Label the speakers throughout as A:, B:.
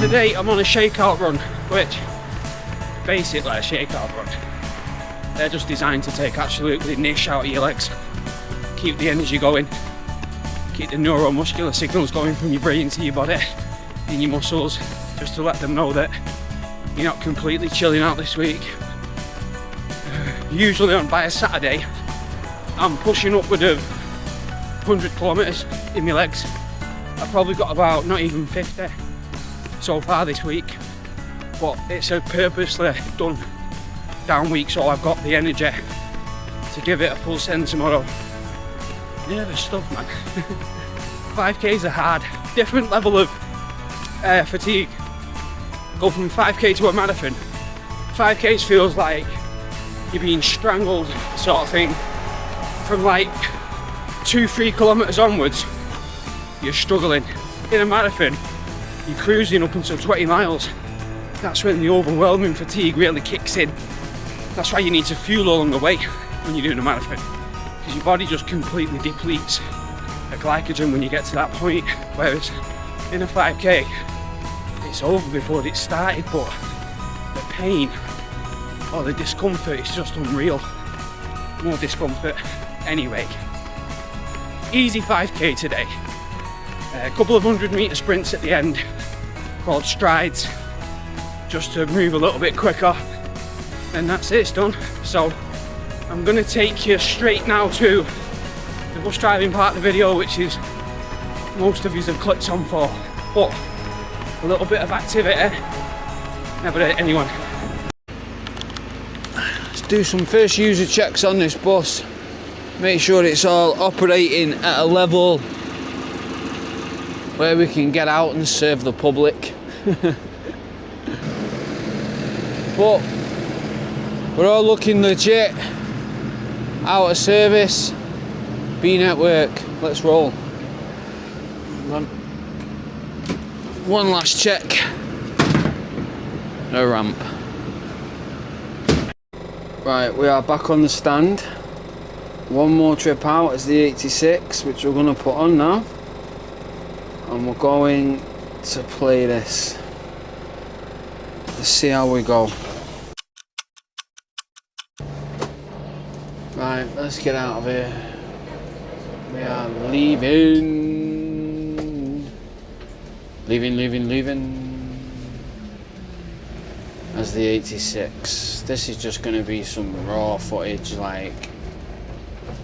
A: Today I'm on a shakeout run, which basically a shakeout run. They're just designed to take absolutely niche out of your legs, keep the energy going, keep the neuromuscular signals going from your brain to your body and your muscles, just to let them know that you're not completely chilling out this week. Usually by a Saturday, I'm pushing upward of 100 kilometres in my legs. I've probably got about not even 50 so far this week, but it's a purposely done down week, so I've got the energy to give it a full send tomorrow. Nervous stuff, man. 5Ks are hard, different level of fatigue. Go from 5K to a marathon. 5Ks feels like you're being strangled, sort of thing. From like 2-3 kilometres onwards, you're struggling. In a marathon, you're cruising up until 20 miles. That's when the overwhelming fatigue really kicks in. That's why you need to fuel along the way when you're doing a marathon, because your body just completely depletes the glycogen when you get to that point. Whereas in a 5K, it's over before it started, but the pain or the discomfort is just unreal. More discomfort. Anyway, easy 5K today. A couple of 100-metre sprints at the end called strides, just to move a little bit quicker, and that's it, it's done. So I'm going to take you straight now to the bus driving part of the video, which is most of you have clicked on for, but a little bit of activity never hurt anyone. Let's do some first user checks on this bus, make sure it's all operating at a level where we can get out and serve the public. But we're all looking legit, out of service, being at work. Let's roll. One last check. A ramp. Right, we are back on the stand. One more trip out is the 86, which we're going to put on now. And we're going to play this. Let's see how we go. Right, let's get out of here. We are leaving. Leaving. As the 86. This is just going to be some raw footage, like,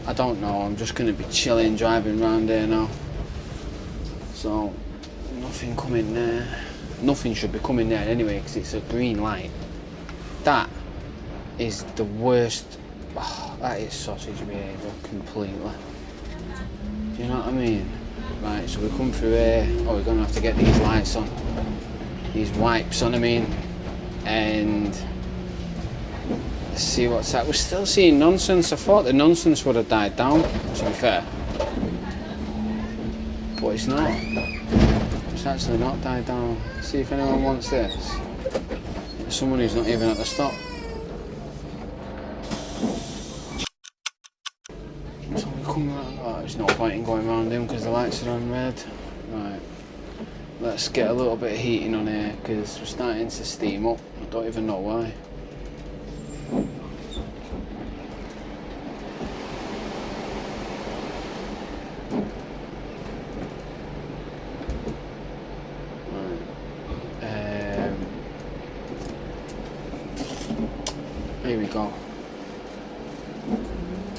A: I don't know, I'm just going to be chilling, driving around here now. So, nothing coming there. Nothing should be coming there anyway, because it's a green light. That is the worst. Oh, that is sausage behaviour completely. Do you know what I mean? Right, so we come through here. Oh, we're going to have to get these lights on. These wipes on, I mean. And let's see what's that. We're still seeing nonsense. I thought the nonsense would have died down, to be fair. But it's not. It's actually not died down. See if anyone wants this. There's someone who's not even at the stop. So we come around. Oh, there's no point in going around him because the lights are on red. Right. Let's get a little bit of heating on here because we're starting to steam up. I don't even know why. Here we go.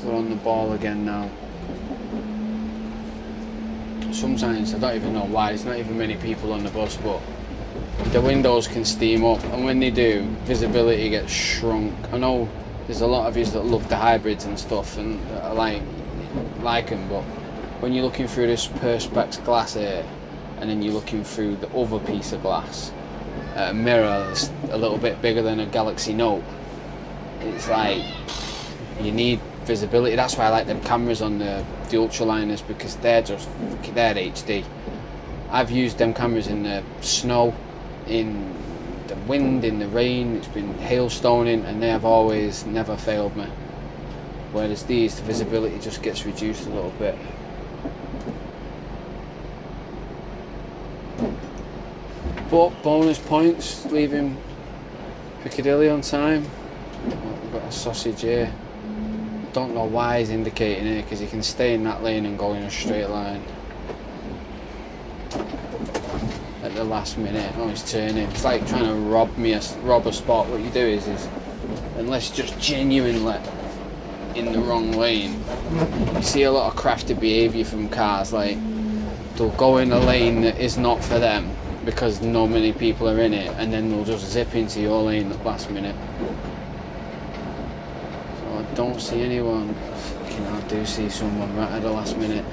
A: We're on the ball again now. Sometimes I don't even know why, there's not even many people on the bus, but the windows can steam up, and when they do, visibility gets shrunk. I know there's a lot of you that love the hybrids and stuff and I like them, but when you're looking through this perspex glass here and then you're looking through the other piece of glass, a mirror that's a little bit bigger than a Galaxy Note, it's like you need visibility. That's why I like them cameras on the ultraliners, because they're HD. I've used them cameras in the snow, in the wind, in the rain, it's been hailstoning, and they have always never failed me. Whereas these, the visibility just gets reduced a little bit.
B: But bonus points, leaving Piccadilly on time. Oh, we've got a sausage here. Don't know why he's indicating here, because he can stay in that lane and go in a straight line. At the last minute, oh, he's turning. It's like trying to rob a spot. What you do is unless just genuinely in the wrong lane, you see a lot of crafty behaviour from cars. Like, they'll go in a lane that is not for them because no many people are in it, and then they'll just zip into your lane at the last minute. So I don't see anyone. Fucking hell, I do see someone right at the last minute.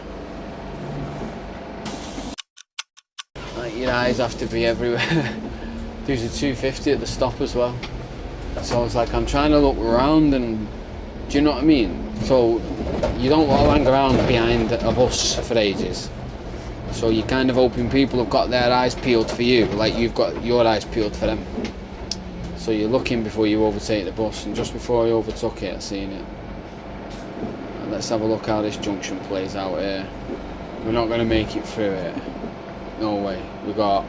B: Like, your eyes have to be everywhere. There's a 250 at the stop as well. So it's like I'm trying to look around, and do you know what I mean? So you don't want to hang around behind a bus for ages. So you're kind of hoping people have got their eyes peeled for you, like you've got your eyes peeled for them. So you're looking before you overtake the bus, and just before I overtook it, I seen it. And let's have a look how this junction plays out here. We're not going to make it through it. No way. We got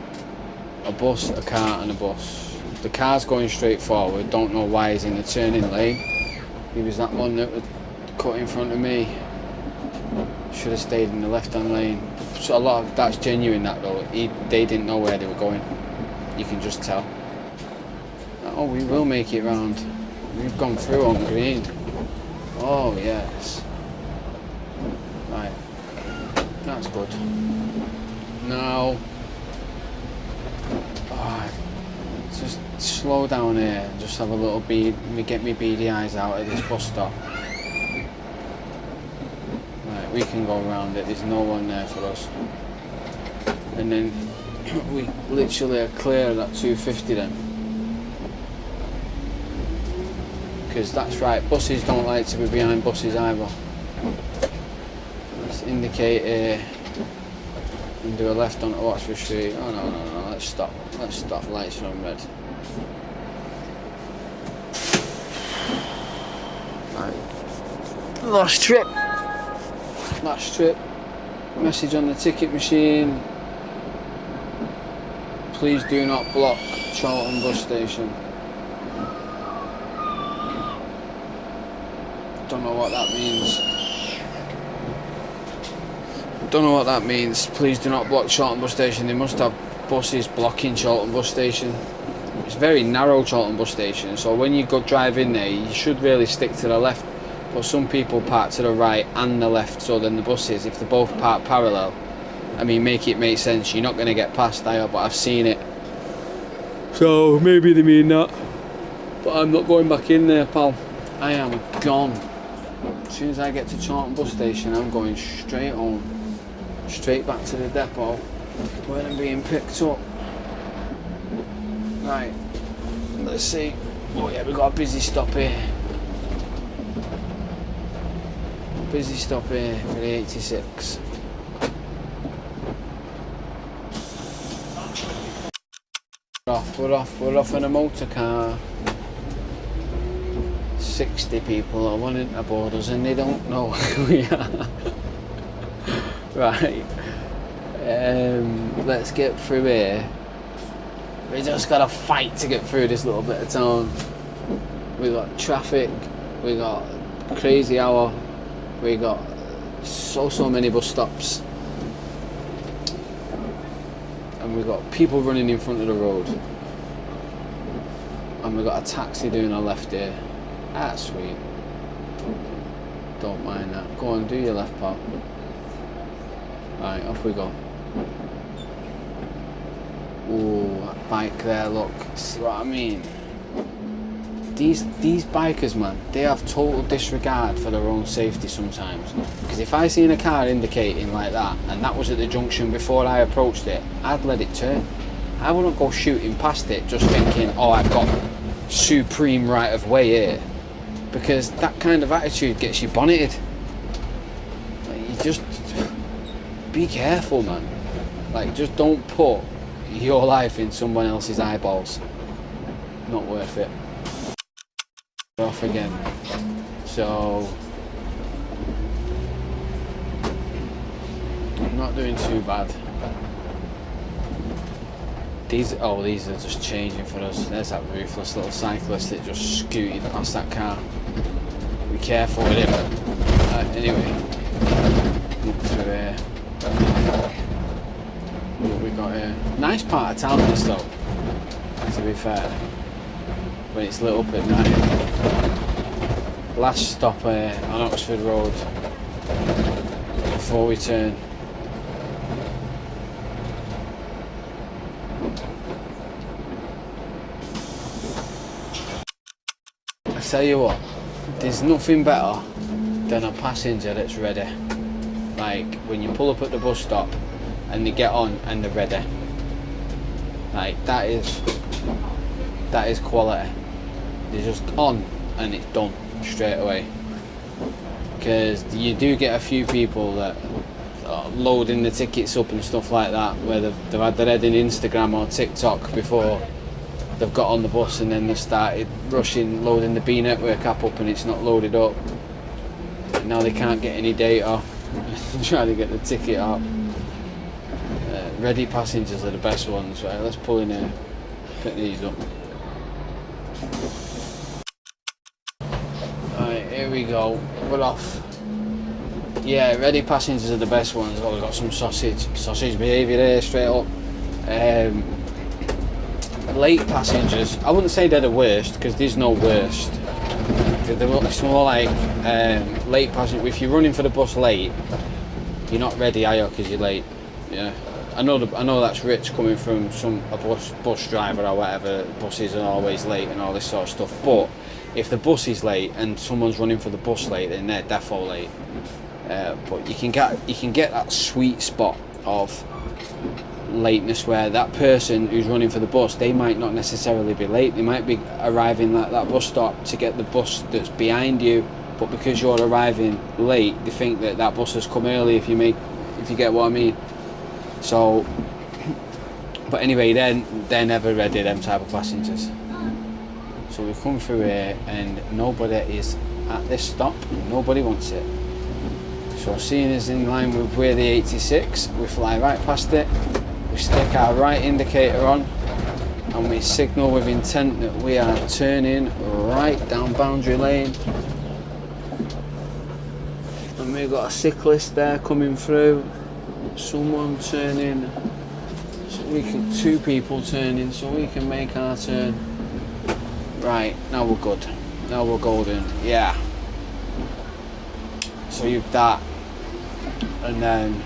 B: a bus, a car and a bus. The car's going straight forward, don't know why he's in the turning lane. He was that one that was cut in front of me. Should have stayed in the left-hand lane. So a lot of that's genuine, that though. They didn't know where they were going. You can just tell. Oh, we will make it round. We've gone through on green. Oh yes. Right. That's good. Now, just slow down here. Just have a little get me beady eyes out at this bus stop. We can go around it, there's no one there for us. And then we literally are clear of that 250 then. Because that's right, buses don't like to be behind buses either. Let's indicate here and do a left onto Oxford Street. Oh no, let's stop, lights are on red. Right. Last trip. Message on the ticket machine. Please do not block Chorlton bus station. Don't know what that means. Please do not block Chorlton bus station. They must have buses blocking Chorlton bus station. It's a very narrow Chorlton bus station, so when you go drive in there, you should really stick to the left. But some people park to the right and the left, so then the buses, if they both park parallel, I mean, make it make sense. You're not going to get past there, but I've seen it. So maybe they mean that. But I'm not going back in there, pal. I am gone. As soon as I get to Chorlton bus station, I'm going straight home. Straight back to the depot, where I'm being picked up. Right, let's see. Oh yeah, we've got a busy stop here. Busy stop here for the 86. We're off in a motor car. 60 people are wanting to board us and they don't know who we are. Right, let's get through here. We just gotta fight to get through this little bit of town. We got traffic, we got crazy hour. We got so many bus stops, and we got people running in front of the road, and we got a taxi doing our left here. Ah, sweet. Don't mind that. Go on, do your left, pal. Right, off we go. Ooh, that bike there, look. See what I mean? These bikers, man, they have total disregard for their own safety sometimes. Because if I seen a car indicating like that, and that was at the junction before I approached it, I'd let it turn. I wouldn't go shooting past it just thinking, oh, I've got supreme right of way here. Because that kind of attitude gets you bonneted. Like, you just be careful, man. Like, just don't put your life in someone else's eyeballs. Not worth it. Off again. So I'm not doing too bad. These are just changing for us. There's that ruthless little cyclist that just scooted past that car. Be careful with him. Anyway, look through here. What we got here? Nice part of town this though, to be fair, when it's lit up at night. Last stop here on Oxford Road before we turn. I tell you what, there's nothing better than a passenger that's ready. Like when you pull up at the bus stop and they get on and they're ready. Like that is quality. They're just on and it's done straight away. Because you do get a few people that are loading the tickets up and stuff like that, where they've had their head in Instagram or TikTok before they've got on the bus, and then they started rushing, loading the B network app up and it's not loaded up. And now they can't get any data. Trying to get the ticket up. Ready passengers are the best ones. Right, let's pull in here, pick these up. Alright, here we go. We're off. Yeah, ready passengers are the best ones. Oh, we've got some sausage behaviour there, straight up. Late passengers, I wouldn't say they're the worst, because there's no worst. It's more like late passengers. If you're running for the bus late, you're not ready, are you? Because you're late. Yeah, I know that's rich coming from a bus driver or whatever. Buses are always late and all this sort of stuff. But if the bus is late and someone's running for the bus late, then they're defo late. But you can get that sweet spot of lateness where that person who's running for the bus, they might not necessarily be late. They might be arriving at that bus stop to get the bus that's behind you, but because you're arriving late, they think that bus has come early, if you get what I mean. So, but anyway, they're never ready, them type of passengers. So we come through here and nobody is at this stop, nobody wants it. So seeing as in line with where the 86, we fly right past it, we stick our right indicator on and we signal with intent that we are turning right down boundary lane. And we've got a cyclist there coming through, someone turning, so two people turning, so we can make our turn. Right, now we're good, now we're golden, yeah. So you've that, and then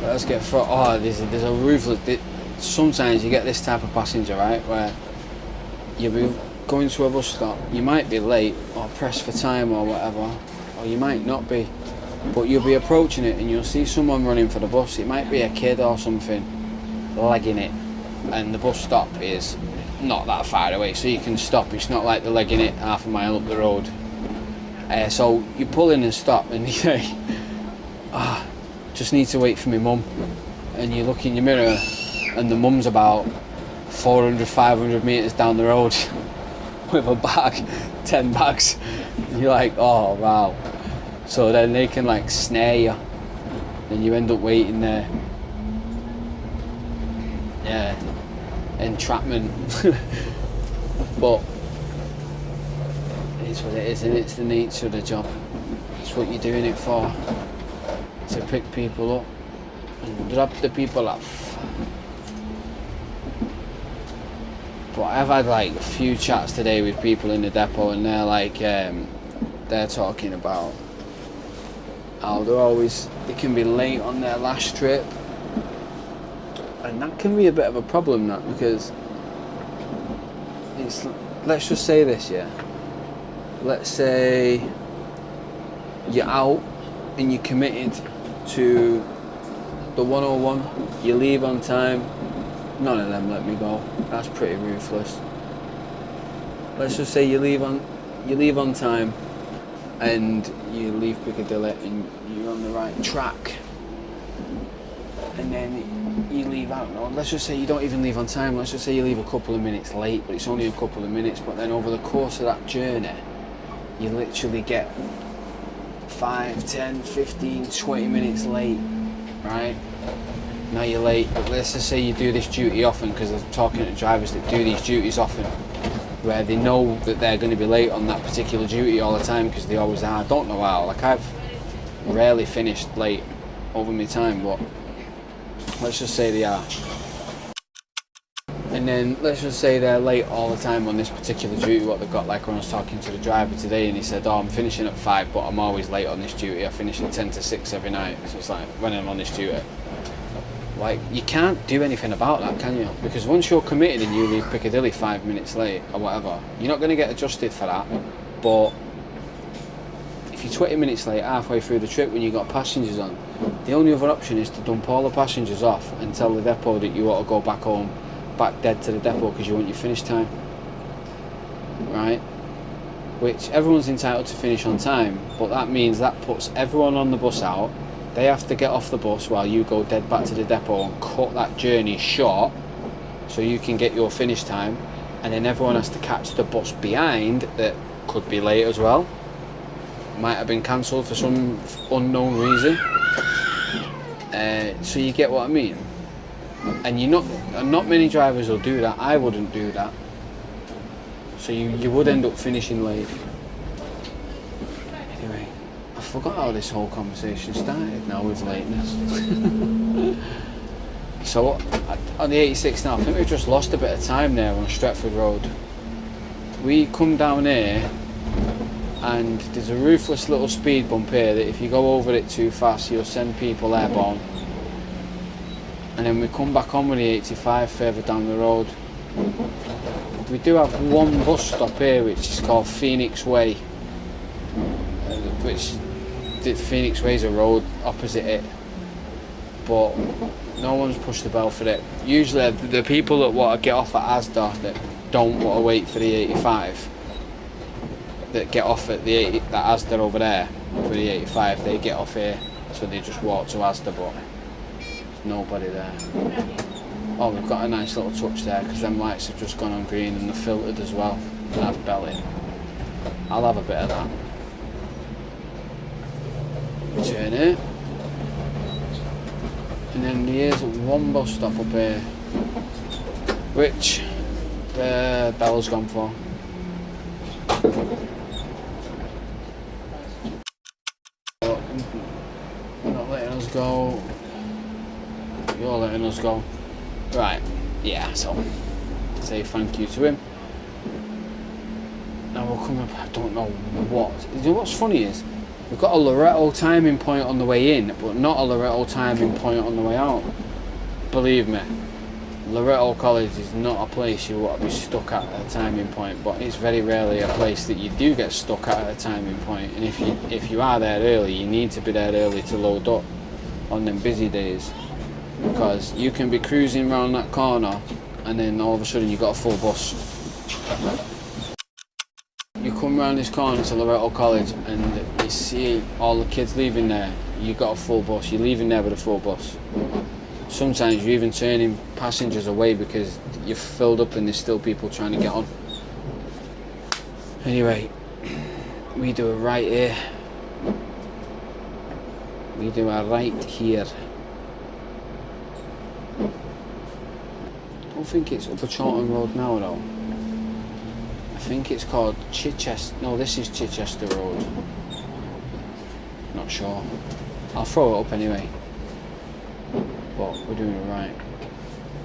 B: let's get for, there's a ruthless, sometimes you get this type of passenger, right, where you'll be going to a bus stop, you might be late or pressed for time or whatever, or you might not be, but you'll be approaching it and you'll see someone running for the bus. It might be a kid or something legging it, and the bus stop is not that far away, so you can stop. It's not like they're legging it half a mile up the road. So you pull in and stop and you say, just need to wait for my mum, and you look in your mirror and the mum's about 400-500 metres down the road with a bag, 10 bags. You're like, oh wow. So then they can like snare you, and you end up waiting there. Yeah, entrapment. But it's what it is, and it's the nature of the job. It's what you're doing it for, to pick people up and drop the people off. But I've had like a few chats today with people in the depot, and they're like, they're talking about how they can be late on their last trip, and that can be a bit of a problem, that, because it's, let's just say this, yeah, let's say you're out and you're committed to the 101, you leave on time, none of them let me go. That's pretty ruthless. Let's just say you leave on time and you leave Piccadilly and you're on the right track, and then you leave out. No, let's just say you don't even leave on time. Let's just say you leave a couple of minutes late, but it's only a couple of minutes, but then over the course of that journey you literally get 5, 10, 15, 20 minutes late, right? now you're late. But let's just say you do this duty often, because I'm talking to drivers that do these duties often, where they know that they're going to be late on that particular duty all the time, because they always are. I don't know how. Like, I've rarely finished late over my time, but let's just say they are. And then let's just say they're late all the time on this particular duty, what they've got. Like when I was talking to the driver today, and he said, oh, I'm finishing at 5, but I'm always late on this duty. I finish at 10 to 6 every night. So it's like, when I'm on this duty, like, you can't do anything about that, can you? Because once you're committed and you leave Piccadilly 5 minutes late or whatever, you're not going to get adjusted for that. But if you're 20 minutes late halfway through the trip when you've got passengers on, the only other option is to dump all the passengers off and tell the depot that you ought to go back home, back dead to the depot, because you want your finish time, right? Which everyone's entitled to finish on time, but that means that puts everyone on the bus out. They have to get off the bus while you go dead back to the depot and cut that journey short so you can get your finish time, and then everyone has to catch the bus behind that could be late as well, might have been cancelled for some unknown reason. So you get what I mean? And not many drivers will do that. I wouldn't do that. So you would end up finishing late. Anyway, I forgot how this whole conversation started now with lateness. So on the 86 now, I think we've just lost a bit of time there on Stretford Road. We come down here and there's a ruthless little speed bump here that if you go over it too fast you'll send people airborne. And then we come back on with the 85 further down the road. We do have one bus stop here which is called Phoenix Way, which Phoenix Way is a road opposite it, but no one's pushed the bell for it. Usually the people that want to get off at Asda that don't want to wait for the 85, that get off at the that Asda over there for the 85, they get off here, so they just walk to Asda, but nobody there. Oh, we've got a nice little touch there because them lights have just gone on green and they're filtered as well. That's belly. I'll have a bit of that. Turn it. And then here's one bus stop up here, which the bell's gone for. But you're not letting us go. You're letting us go. Right, yeah, so say thank you to him. Now we'll come up, I don't know what. You know what's funny is, we've got a Loretto timing point on the way in, but not a Loretto timing point on the way out. Believe me, Loretto College is not a place you want to be stuck at a timing point, but it's very rarely a place that you do get stuck at a timing point. And if you are there early, you need to be there early to load up on them busy days. Because you can be cruising around that corner and then all of a sudden you've got a full bus. You come around this corner to Loretto College and you see all the kids leaving there, you've got a full bus, you're leaving there with a full bus. Sometimes you're even turning passengers away because you're filled up and there's still people trying to get on. Anyway, we do it right here. We do it right here. I don't think it's Upper Chorlton Road now though. I think it's called Chichester. No, this is Chichester Road. Not sure. I'll throw it up anyway. But we're doing it right.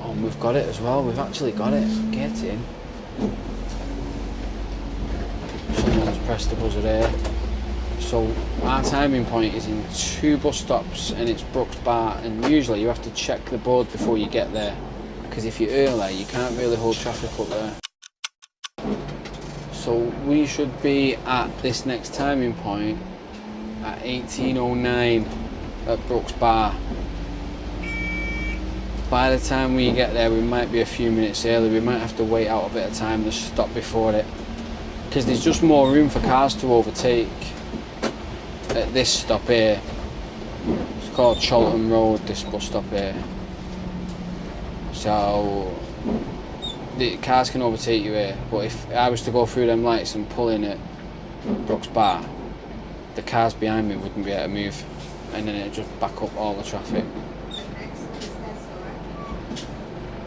B: Oh, and we've got it as well. We've actually got it. Get in. Someone's pressed the buzzer there. So our timing point is in 2 bus stops and it's Brooks Bar, and usually you have to check the board before you get there, because if you're early you can't really hold traffic up there. So we should be at this next timing point at 18:09 at Brooks Bar. By the time we get there we might be a few minutes early. We might have to wait out a bit of time to stop before it, because there's just more room for cars to overtake at this stop here. It's called Chorlton Road, this bus stop here. So the cars can overtake you here, but if I was to go through them lights and pull in at Brooks Bar, the cars behind me wouldn't be able to move, and then it'd just back up all the traffic.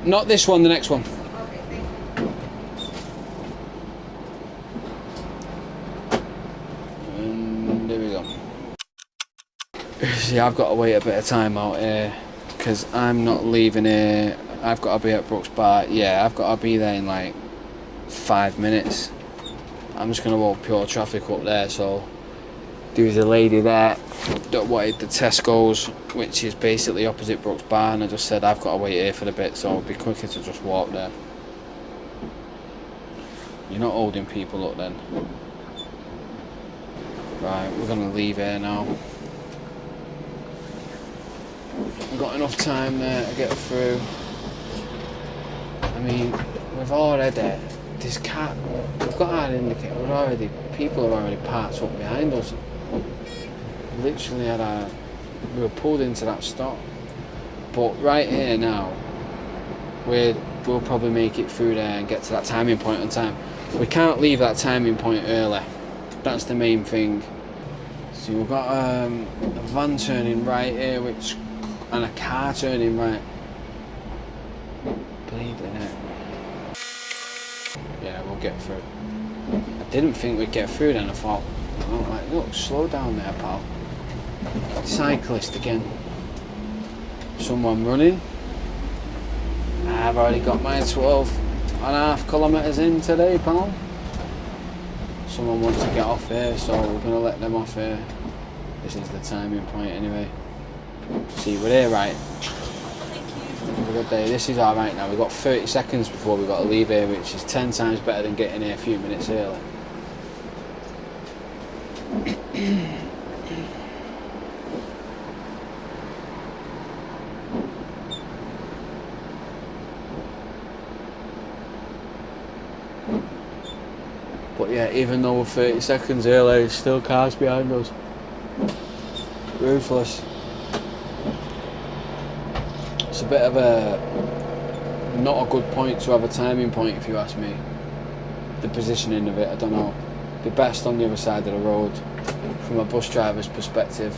B: Not this one, the next one.
C: Okay, thank you.
B: And there we go. See, I've got to wait a bit of time out here because I'm not leaving here. I've got to be at Brooks Bar. Yeah, I've got to be there in like 5 minutes. I'm just going to walk pure traffic up there. So there's a lady there that wanted the Tesco's, which is basically opposite Brooks Bar, and I just said I've got to wait here for a bit, so it'd be quicker to just walk there. You're not holding people up then. Right, we're going to leave here now. We've got enough time there to get through. I mean, we've already, this car, we've got our indicator, people are already parked up behind us. Literally we were pulled into that stop. But right here now, we'll probably make it through there and get to that timing point on time. We can't leave that timing point early. That's the main thing. So we've got a van turning right here, and a car turning right. Bleeding it. Yeah, we'll get through. I didn't think we'd get through then. I thought, oh, like, look, slow down there, pal. Cyclist again. Someone running. I've already got my 12.5 kilometres in today, pal. Someone wants to get off here, so we're going to let them off here. This is the timing point anyway. See, we're here, right? Have a good day. This is alright now. We've got 30 seconds before we've got to leave here, which is 10 times better than getting here a few minutes early. But yeah, even though we're 30 seconds early, there's still cars behind us. Ruthless. It's a bit of not a good point to have a timing point, if you ask me. The positioning of it, I don't know. The best on the other side of the road, from a bus driver's perspective,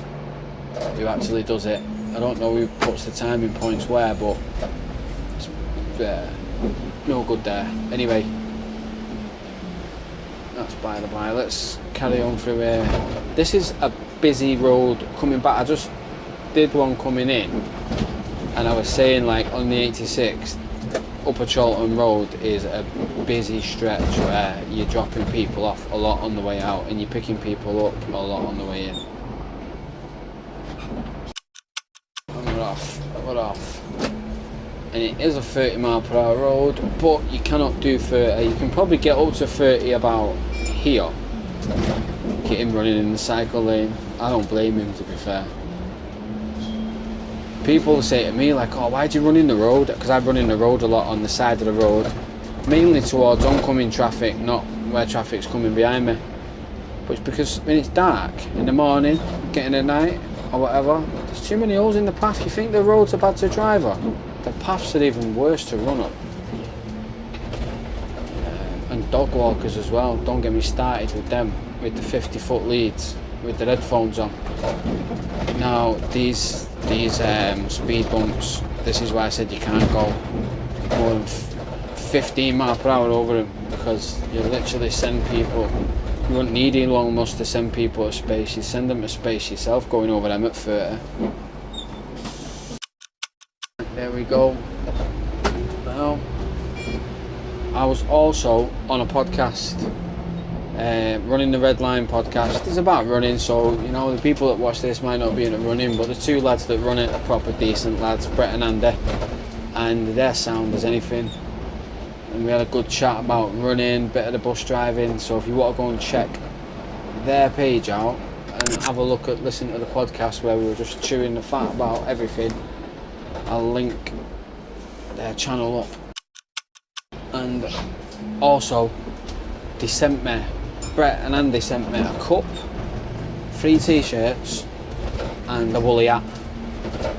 B: who actually does it. I don't know who puts the timing points where, but it's no good there. Anyway, that's by the by. Let's carry on through here. This is a busy road coming back. I just did one coming in, and I was saying, like, on the 86, Upper Chorlton Road is a busy stretch where you're dropping people off a lot on the way out and you're picking people up a lot on the way in. And we're off. And it is a 30-mile-per-hour road, but you cannot do 30. You can probably get up to 30 about here. Get him running in the cycle lane. I don't blame him, to be fair. People say to me, like, oh, why do you run in the road? Because I run in the road a lot on the side of the road, mainly towards oncoming traffic, not where traffic's coming behind me. But it's because when it's dark in the morning, getting at night or whatever, there's too many holes in the path. You think the roads are bad to drive on? The paths are even worse to run up. And dog walkers as well. Don't get me started with them, with the 50-foot leads, with the headphones on. Now these speed bumps, this is why I said you can't go more than 15 miles per hour over them, because you literally send people, you wouldn't need Elon Musk to send people to space, you send them to space yourself going over them at 30. There we go. Now, I was also on a podcast, running the Red Line podcast. It's about running, so you know the people that watch this might not be into running, but the two lads that run it are proper decent lads, Brett and Andy, and they're sound as anything. And we had a good chat about running, bit of the bus driving. So if you want to go and check their page out and have a listen to the podcast where we were just chewing the fat about everything, I'll link their channel up. And also, they sent me, Brett and Andy sent me a cup, 3 t-shirts and a woolly hat,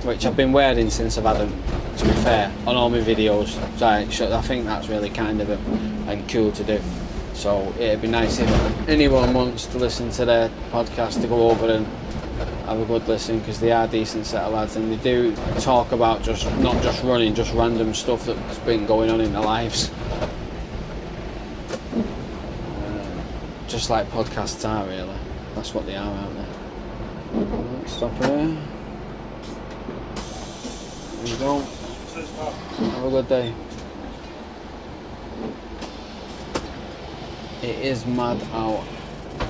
B: which I've been wearing since I've had them, to be fair, on all my videos. So I think that's really kind of them and cool to do. So it'd be nice if anyone wants to listen to their podcast to go over and have a good listen, because they are a decent set of lads, and they do talk about not just running, just random stuff that's been going on in their lives. Just like podcasts are, really. That's what they are, aren't they? Right, stop here. There you go. Have a good day. It is mad how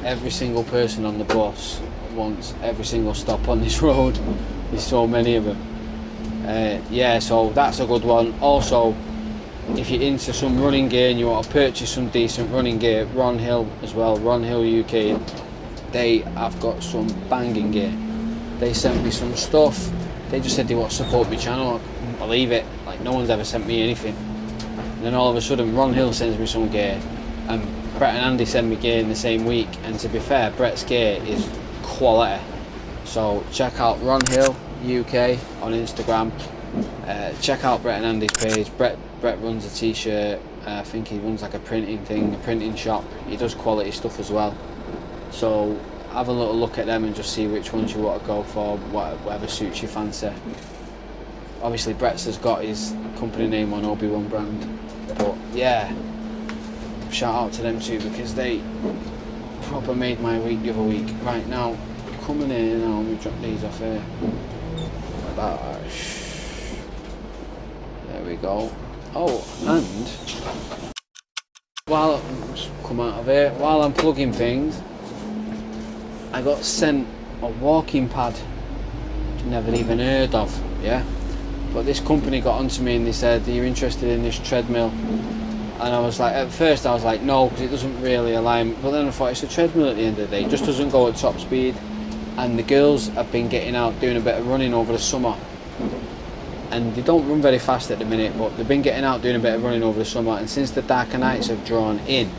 B: every single person on the bus wants every single stop on this road. There's so many of them. Yeah, so that's a good one. Also, if you're into some running gear and you want to purchase some decent running gear, Ron Hill as well, Ron Hill UK, they have got some banging gear. They sent me some stuff. They just said they want to support my channel. I couldn't believe it. Like, no one's ever sent me anything. And then all of a sudden, Ron Hill sends me some gear, and Brett and Andy send me gear in the same week. And to be fair, Brett's gear is quality. So check out Ron Hill UK on Instagram. Check out Brett and Andy's page. Brett runs a t-shirt. I think he runs like a printing shop. He does quality stuff as well. So have a little look at them and just see which ones you want to go for, whatever suits your fancy. Obviously Brett's has got his company name on Obi-Wan brand, but yeah, shout out to them too, because they proper made my week the other week. Right now, coming in now, let me drop these off here. There we go. Oh, and while I'm plugging things, I got sent a walking pad never even heard of, yeah? But this company got onto me and they said, are you interested in this treadmill? And I was like, at first I was like, no, because it doesn't really align. But then I thought, it's a treadmill at the end of the day, it just doesn't go at top speed. And the girls have been getting out doing a bit of running over the summer, and they don't run very fast at the minute, but they've been getting out doing a bit of running over the summer. And since the darker nights have drawn in,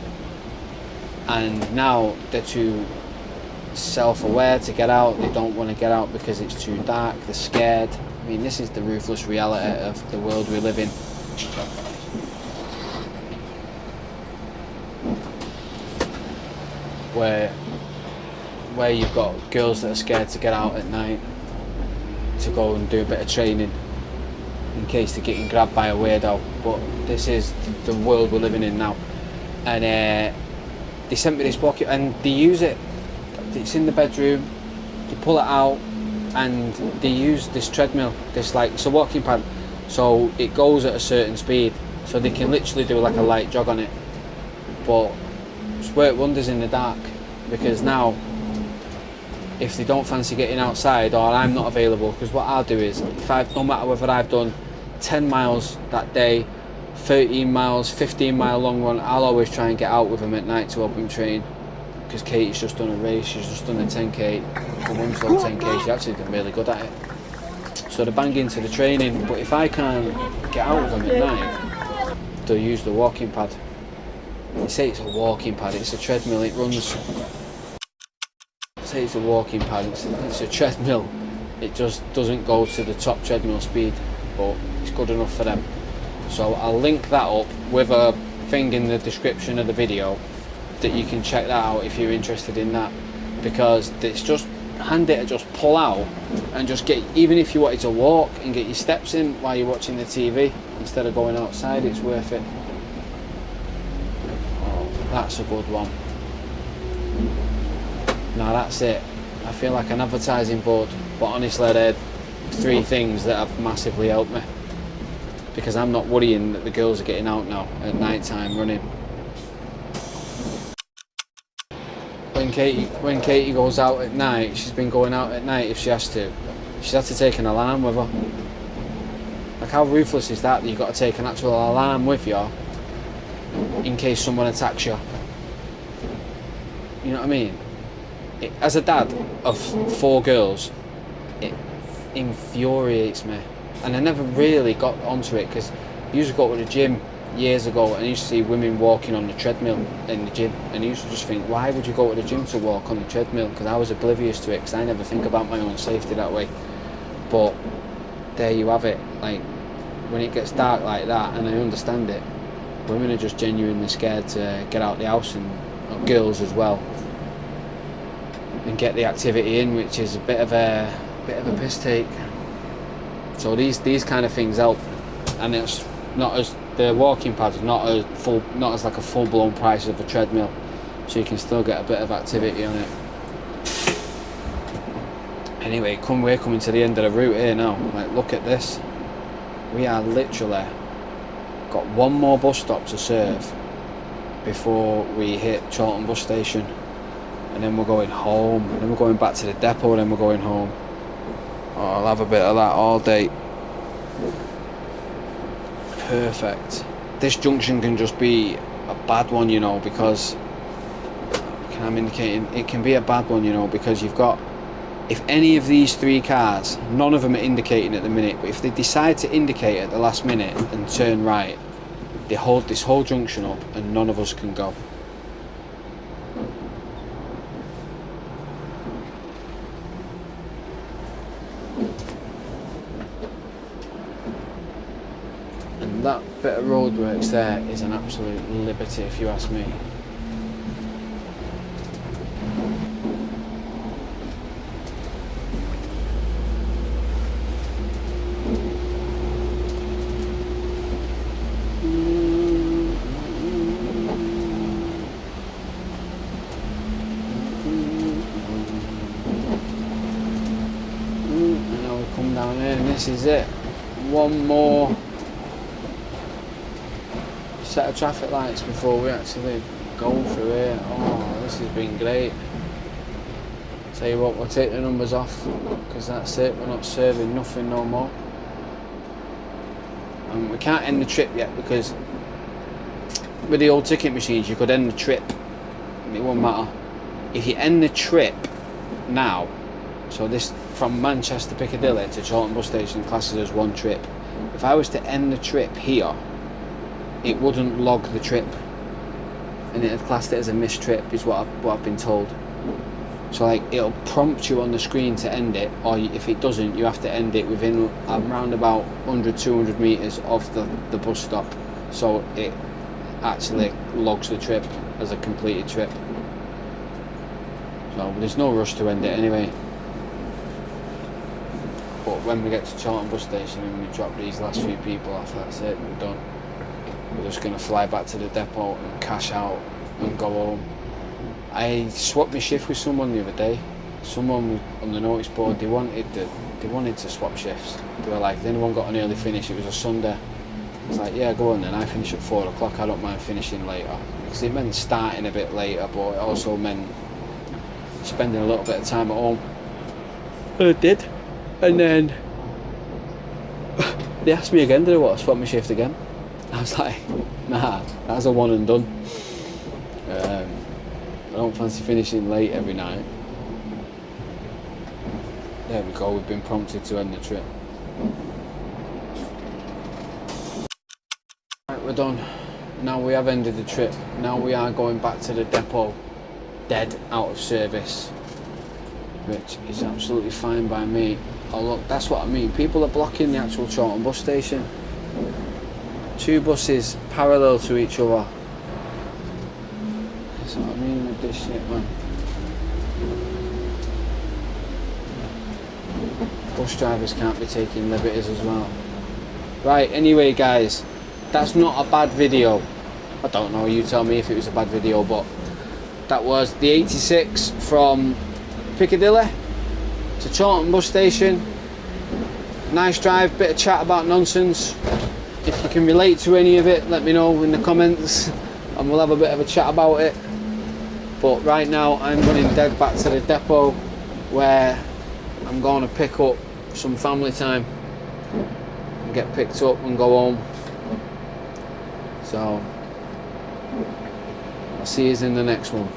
B: and now they're too self-aware to get out, they don't want to get out because it's too dark, they're scared. I mean, this is the ruthless reality of the world we live in. Where you've got girls that are scared to get out at night to go and do a bit of training in case they're getting grabbed by a weirdo. But this is the world we're living in now. And they sent me this pocket and they use it. It's in the bedroom, they pull it out and they use this treadmill, this like, it's a walking pad, so it goes at a certain speed, so they can literally do like a light jog on it. But it's worked wonders in the dark, because now if they don't fancy getting outside or I'm not available, because what I'll do is, no matter whether I've done 10 miles that day, 13 miles, 15 mile long run, I'll always try and get out with them at night to help them train. Because Katie's just done a race, she's just done a 10k, the one's done 10k, she's actually been really good at it. So they're bang into the training, but if I can't get out with them at night, they'll use the walking pad. They say it's a walking pad, it's a treadmill, it runs. They say it's a walking pad, it's a treadmill. It just doesn't go to the top treadmill speed, but it's good enough for them. So I'll link that up with a thing in the description of the video, that you can check that out if you're interested in that, because it's just handy to just pull out and just get, even if you wanted to walk and get your steps in while you're watching the TV instead of going outside, it's worth it. Oh, that's a good one. Now that's it. I feel like an advertising board, but honestly they're 3 things that have massively helped me, because I'm not worrying that the girls are getting out now at night time running. When Katie goes out at night, she's been going out at night if she has to, she's had to take an alarm with her. Like, how ruthless is that, that you've got to take an actual alarm with you in case someone attacks you? You know what I mean? As a dad of 4 girls, it infuriates me. And I never really got onto it, because I used to go to the gym years ago and I used to see women walking on the treadmill in the gym, and I used to just think, why would you go to the gym to walk on the treadmill? Because I was oblivious to it, because I never think about my own safety that way. But there you have it. Like, when it gets dark like that, and I understand it, women are just genuinely scared to get out the house, and girls as well. and get the activity in, which is a bit of a piss take. So these kind of things help, and it's not as the walking pads not as like a full-blown price of a treadmill, so you can still get a bit of activity on it. Anyway, we're coming to the end of the route here now. Like, look at this. We are literally got one more bus stop to serve before we hit Chorlton bus station, and then we're going home, and then we're going back to the depot, and then we're going home. Oh, I'll have a bit of that all day. Perfect. This junction can just be a bad one, you know, because I'm indicating it can be a bad one, you know, because you've got, if any of these three cars, none of them are indicating at the minute, but if they decide to indicate at the last minute and turn right, they hold this whole junction up and none of us can go. And that bit of roadworks there is an absolute liberty, if you ask me. And now we come down here, and this is it. One more set of traffic lights before we actually go through here. Oh, this has been great. Tell you what, we'll take the numbers off, because that's it, we're not serving nothing no more. And we can't end the trip yet, because with the old ticket machines you could end the trip, it won't matter. If you end the trip now, so this from Manchester Piccadilly to Chorlton bus station classes as one trip. If I was to end the trip here, it wouldn't log the trip, and it had classed it as a missed trip, is what I've been told. So like, it'll prompt you on the screen to end it, or if it doesn't, you have to end it within around about 100-200 metres of the bus stop, so it actually logs the trip as a completed trip. So there's no rush to end it anyway. But when we get to Chorlton bus station and we drop these last few people off, that's it, we're done. We're just going to fly back to the depot and cash out and go home. I swapped my shift with someone the other day. Someone on the notice board, they wanted to swap shifts. They were like, has anyone got an early finish? It was a Sunday. I was like, yeah, go on then. I finish at 4 o'clock. I don't mind finishing later, because it meant starting a bit later, but it also meant spending a little bit of time at home. I did. And then they asked me again, did I want to swap my shift again? I was like, nah, that's a one and done. I don't fancy finishing late every night. There we go, we've been prompted to end the trip. Right, we're done. Now we have ended the trip. Now we are going back to the depot, dead out of service, which is absolutely fine by me. Oh look, that's what I mean. People are blocking the actual Chorlton bus station. Two buses parallel to each other. That's what I mean with this shit, man. Bus drivers can't be taking liberties as well. Right, anyway guys, that's not a bad video. I don't know, you tell me if it was a bad video, but that was the 86 from Piccadilly to Chorlton bus station. Nice drive, bit of chat about nonsense. If you can relate to any of it, let me know in the comments and we'll have a bit of a chat about it. But right now I'm running dead back to the depot, where I'm going to pick up some family time and get picked up and go home. So I'll see you in the next one.